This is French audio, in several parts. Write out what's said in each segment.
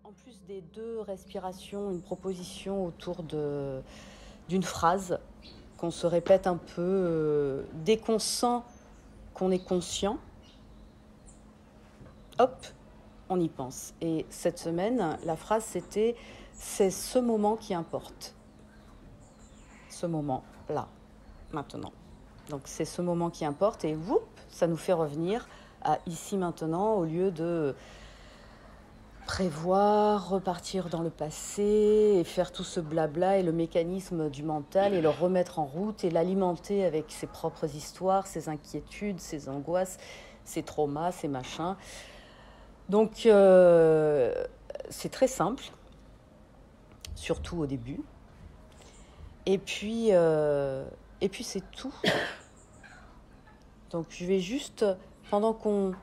en plus des deux respirations, une proposition autour d'une phrase qu'on se répète un peu dès qu'on sent qu'on est conscient. Hop, on y pense. Et cette semaine, la phrase c'était « c'est ce moment qui importe ». Ce moment-là, maintenant. Donc c'est ce moment qui importe et whoop, ça nous fait revenir à ici maintenant au lieu de prévoir, repartir dans le passé et faire tout ce blabla et le mécanisme du mental et le remettre en route et l'alimenter avec ses propres histoires, ses inquiétudes, ses angoisses, ses traumas, ses machins. Donc c'est très simple, surtout au début. Et puis c'est tout. Donc je vais juste, pendant qu'on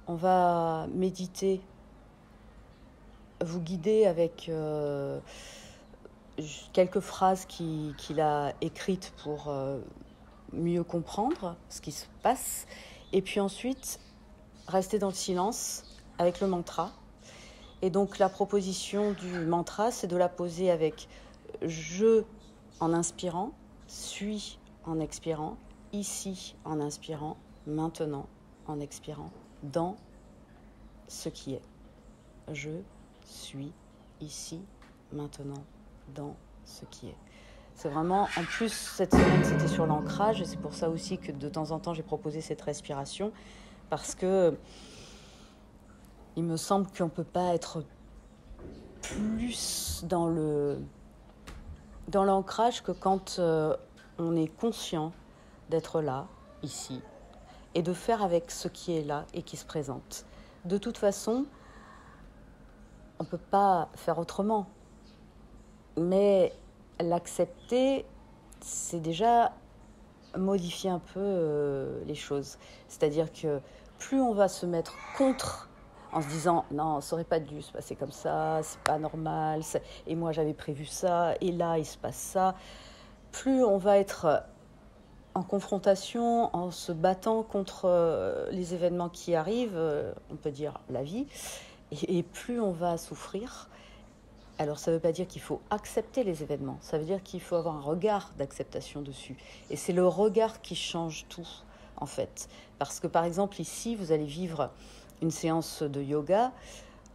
va méditer, vous guider avec quelques phrases qu'il a écrites pour mieux comprendre ce qui se passe. Et puis ensuite, rester dans le silence avec le mantra. Et donc la proposition du mantra, c'est de la poser avec « je » en inspirant, « suis » en expirant, « ici » en inspirant, « maintenant » en expirant, dans ce qui est. Je suis ici, maintenant, dans ce qui est. C'est vraiment, en plus, cette semaine, c'était sur l'ancrage, et c'est pour ça aussi que de temps en temps, j'ai proposé cette respiration, parce que il me semble qu'on ne peut pas être plus dans l'ancrage que quand on est conscient d'être là, ici, et de faire avec ce qui est là et qui se présente. De toute façon, on ne peut pas faire autrement. Mais l'accepter, c'est déjà modifier un peu les choses. C'est-à-dire que plus on va se mettre contre en se disant « non, ça aurait pas dû se passer comme ça, c'est pas normal, et moi j'avais prévu ça, et là il se passe ça », plus on va être en confrontation, en se battant contre les événements qui arrivent, on peut dire la vie, et plus on va souffrir. Alors ça ne veut pas dire qu'il faut accepter les événements, ça veut dire qu'il faut avoir un regard d'acceptation dessus. Et c'est le regard qui change tout, en fait. Parce que par exemple ici, vous allez vivre une séance de yoga,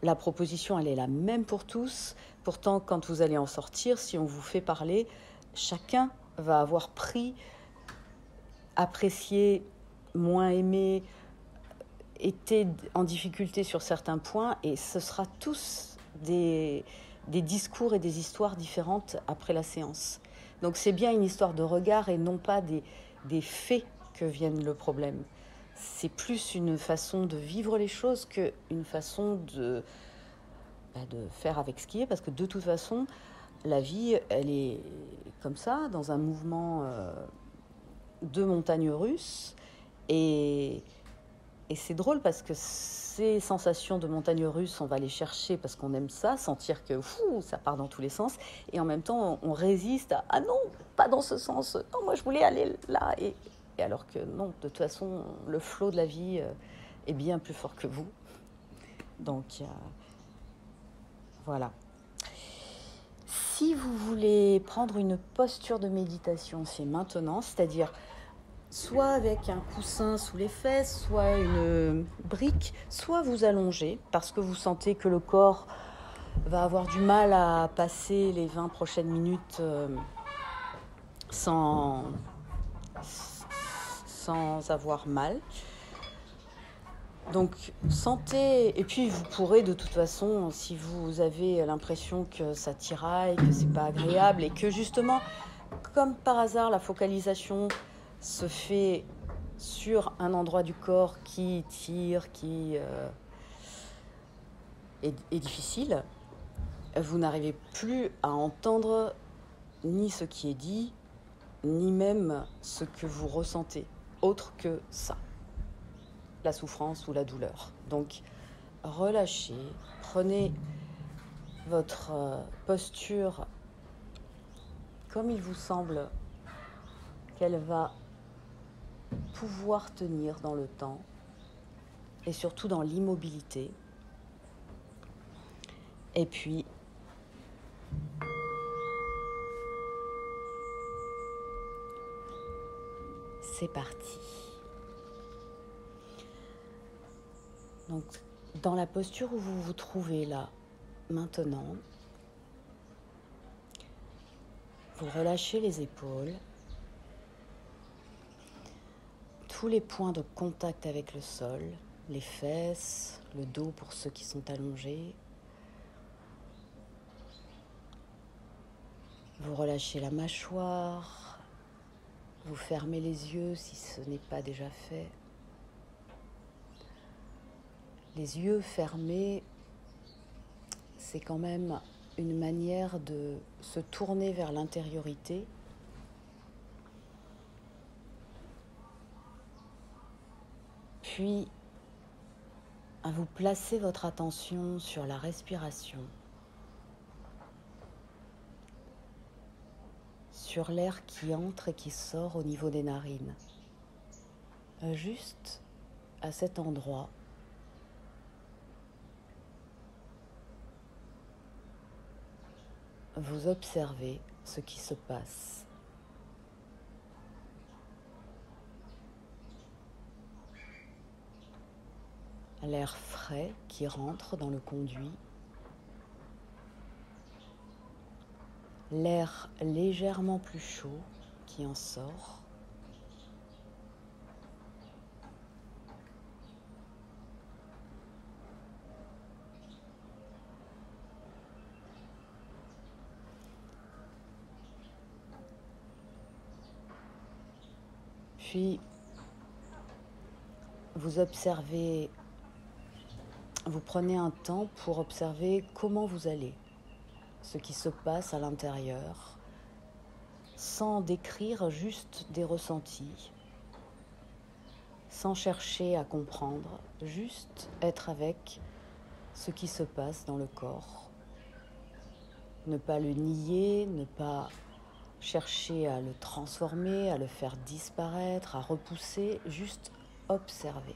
la proposition elle est la même pour tous, pourtant quand vous allez en sortir, si on vous fait parler, chacun va avoir pris, apprécié, moins aimé, été en difficulté sur certains points, et ce sera tous des discours et des histoires différentes après la séance. Donc c'est bien une histoire de regard et non pas des faits que viennent le problème. C'est plus une façon de vivre les choses qu'une façon de faire avec ce qui est, parce que de toute façon, la vie, elle est comme ça, dans un mouvement de montagnes russes, et c'est drôle parce que ces sensations de montagne russe, on va les chercher parce qu'on aime ça, sentir que ça part dans tous les sens. Et en même temps, on résiste à « ah non, pas dans ce sens, non, moi je voulais aller là ». Et alors que non, de toute façon, le flot de la vie est bien plus fort que vous. Donc voilà. Si vous voulez prendre une posture de méditation, c'est maintenant, c'est-à-dire soit avec un coussin sous les fesses, soit une brique, soit vous allongez parce que vous sentez que le corps va avoir du mal à passer les 20 prochaines minutes sans avoir mal. Donc sentez, et puis vous pourrez de toute façon, si vous avez l'impression que ça tiraille, que c'est pas agréable et que justement, comme par hasard, la focalisation se fait sur un endroit du corps qui tire, qui est difficile, vous n'arrivez plus à entendre ni ce qui est dit, ni même ce que vous ressentez, autre que ça, la souffrance ou la douleur. Donc relâchez, prenez votre posture comme il vous semble qu'elle va pouvoir tenir dans le temps et surtout dans l'immobilité. Et puis, c'est parti. Donc, dans la posture où vous vous trouvez là, maintenant, vous relâchez les épaules, tous les points de contact avec le sol, les fesses, le dos pour ceux qui sont allongés. Vous relâchez la mâchoire, vous fermez les yeux si ce n'est pas déjà fait. Les yeux fermés, c'est quand même une manière de se tourner vers l'intériorité. Puis, vous placez votre attention sur la respiration, sur l'air qui entre et qui sort au niveau des narines. Juste à cet endroit, vous observez ce qui se passe. L'air frais qui rentre dans le conduit, l'air légèrement plus chaud qui en sort. Puis, vous observez, vous prenez un temps pour observer comment vous allez, ce qui se passe à l'intérieur, sans décrire, juste des ressentis, sans chercher à comprendre, juste être avec ce qui se passe dans le corps. Ne pas le nier, ne pas chercher à le transformer, à le faire disparaître, à repousser, juste observer.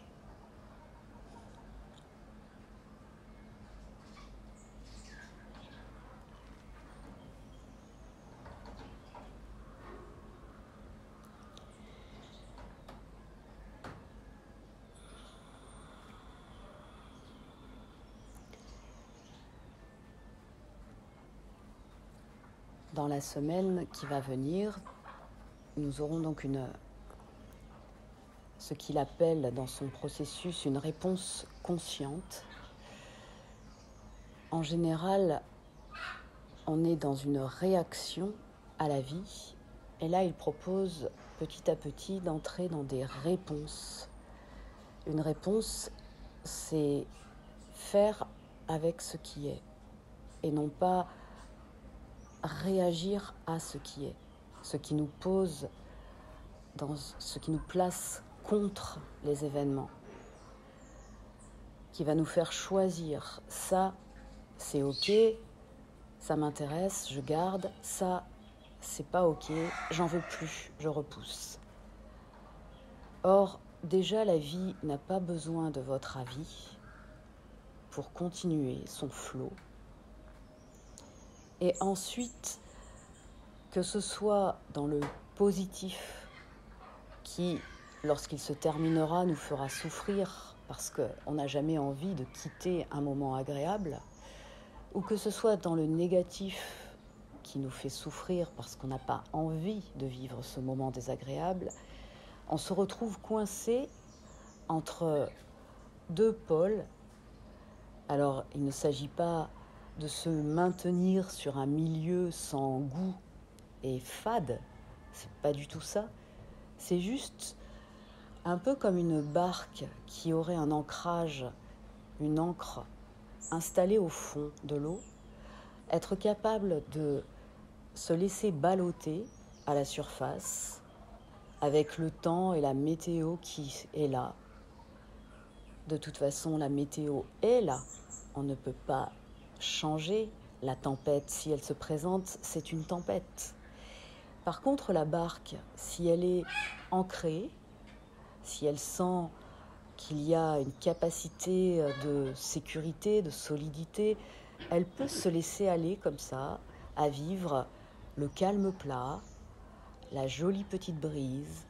Dans la semaine qui va venir, nous aurons donc ce qu'il appelle dans son processus une réponse consciente. En général, on est dans une réaction à la vie, et là il propose petit à petit d'entrer dans des réponses. Une réponse, c'est faire avec ce qui est, et non pas réagir à ce qui est, ce qui nous pose, ce qui nous place contre les événements, qui va nous faire choisir. Ça, c'est ok, ça m'intéresse, je garde. Ça, c'est pas ok, j'en veux plus, je repousse. Or, déjà, la vie n'a pas besoin de votre avis pour continuer son flot. Et ensuite, que ce soit dans le positif qui, lorsqu'il se terminera, nous fera souffrir parce qu'on n'a jamais envie de quitter un moment agréable, ou que ce soit dans le négatif qui nous fait souffrir parce qu'on n'a pas envie de vivre ce moment désagréable, on se retrouve coincé entre deux pôles. Alors, il ne s'agit pas de se maintenir sur un milieu sans goût et fade, c'est pas du tout ça. C'est juste un peu comme une barque qui aurait un ancrage, une ancre installée au fond de l'eau, être capable de se laisser balloter à la surface avec le temps et la météo qui est là. De toute façon, la météo est là. On ne peut pas changer la tempête. Si elle se présente, c'est une tempête. Par contre, la barque, si elle est ancrée, si elle sent qu'il y a une capacité de sécurité, de solidité, elle peut se laisser aller comme ça, à vivre le calme plat, la jolie petite brise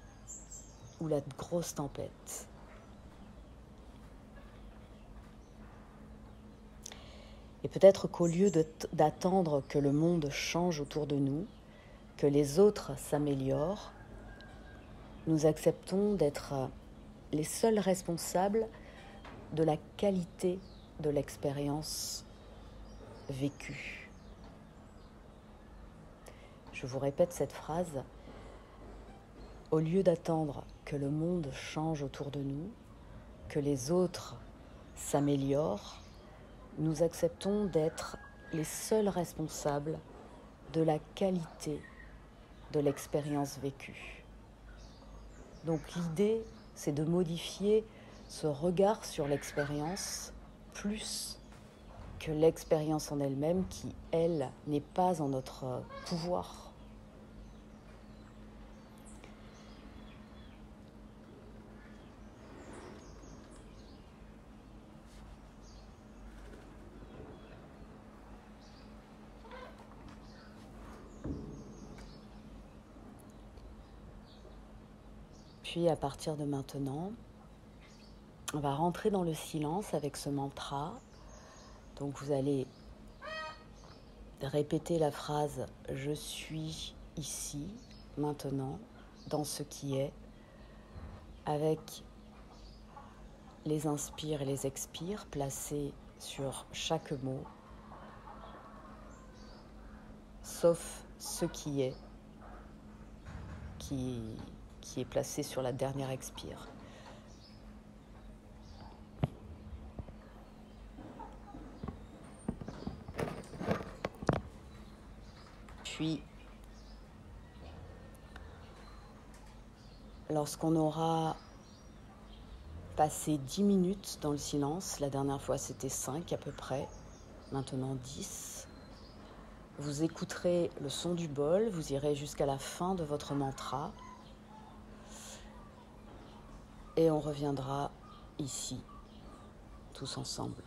ou la grosse tempête. Et peut-être qu'au lieu d'attendre que le monde change autour de nous, que les autres s'améliorent, nous acceptons d'être les seuls responsables de la qualité de l'expérience vécue. Je vous répète cette phrase. Au lieu d'attendre que le monde change autour de nous, que les autres s'améliorent, nous acceptons d'être les seuls responsables de la qualité de l'expérience vécue. Donc l'idée, c'est de modifier ce regard sur l'expérience plus que l'expérience en elle-même qui, elle, n'est pas en notre pouvoir. Puis à partir de maintenant, on va rentrer dans le silence avec ce mantra. Donc vous allez répéter la phrase « Je suis ici, maintenant, dans ce qui est » avec les inspires et les expires placés sur chaque mot, sauf ce qui est placé sur la dernière expire. Puis, lorsqu'on aura passé 10 minutes dans le silence, la dernière fois c'était 5 à peu près, maintenant 10, vous écouterez le son du bol, vous irez jusqu'à la fin de votre mantra et on reviendra ici, tous ensemble.